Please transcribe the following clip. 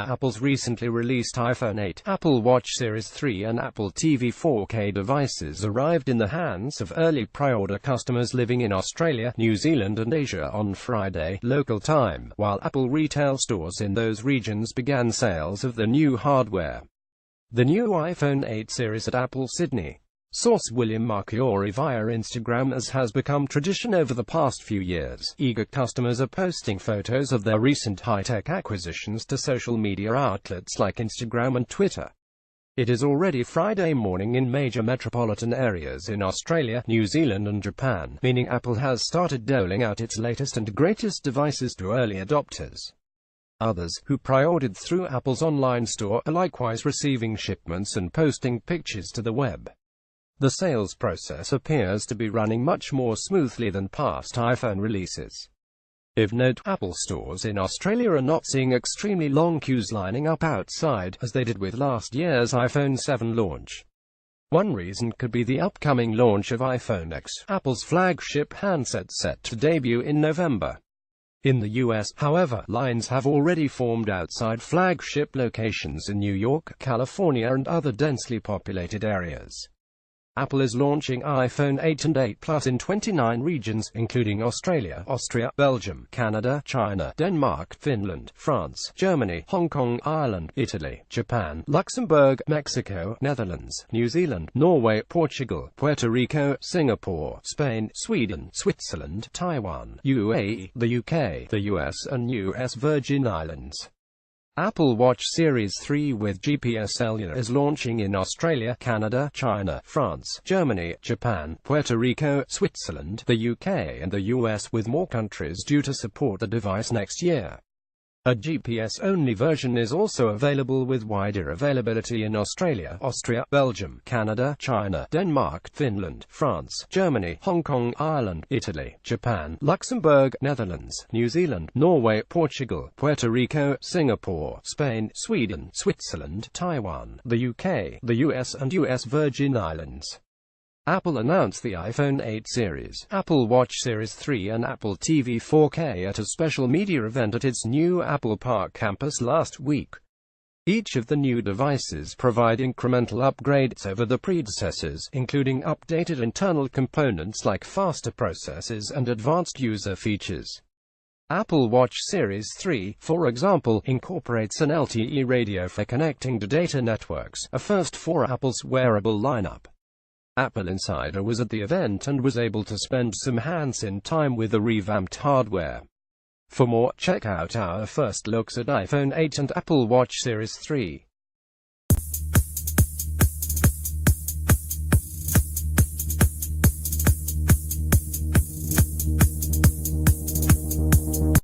Apple's recently released iPhone 8, Apple Watch Series 3 and Apple TV 4K devices arrived in the hands of early pre-order customers living in Australia, New Zealand and Asia on Friday, local time, while Apple retail stores in those regions began sales of the new hardware. The new iPhone 8 series at Apple Sydney. Source: William Marchiori via Instagram. As has become tradition over the past few years, eager customers are posting photos of their recent high-tech acquisitions to social media outlets like Instagram and Twitter. It is already Friday morning in major metropolitan areas in Australia, New Zealand and Japan, meaning Apple has started doling out its latest and greatest devices to early adopters. Others, who pre-ordered through Apple's online store, are likewise receiving shipments and posting pictures to the web. The sales process appears to be running much more smoothly than past iPhone releases. Of note, Apple stores in Australia are not seeing extremely long queues lining up outside, as they did with last year's iPhone 7 launch. One reason could be the upcoming launch of iPhone X, Apple's flagship handset set to debut in November. In the US, however, lines have already formed outside flagship locations in New York, California and other densely populated areas. Apple is launching iPhone 8 and 8 Plus in 29 regions, including Australia, Austria, Belgium, Canada, China, Denmark, Finland, France, Germany, Hong Kong, Ireland, Italy, Japan, Luxembourg, Mexico, Netherlands, New Zealand, Norway, Portugal, Puerto Rico, Singapore, Spain, Sweden, Switzerland, Taiwan, UAE, the UK, the US and US Virgin Islands. Apple Watch Series 3 with GPS Cellular is launching in Australia, Canada, China, France, Germany, Japan, Puerto Rico, Switzerland, the UK and the US, with more countries due to support the device next year. A GPS-only version is also available with wider availability in Australia, Austria, Belgium, Canada, China, Denmark, Finland, France, Germany, Hong Kong, Ireland, Italy, Japan, Luxembourg, Netherlands, New Zealand, Norway, Portugal, Puerto Rico, Singapore, Spain, Sweden, Switzerland, Taiwan, the UK, the US and US Virgin Islands. Apple announced the iPhone 8 series, Apple Watch Series 3 and Apple TV 4K at a special media event at its new Apple Park campus last week. Each of the new devices provide incremental upgrades over the predecessors, including updated internal components like faster processors and advanced user features. Apple Watch Series 3, for example, incorporates an LTE radio for connecting to data networks, a first for Apple's wearable lineup. Apple Insider was at the event and was able to spend some hands-on time with the revamped hardware. For more, check out our first looks at iPhone 8 and Apple Watch Series 3.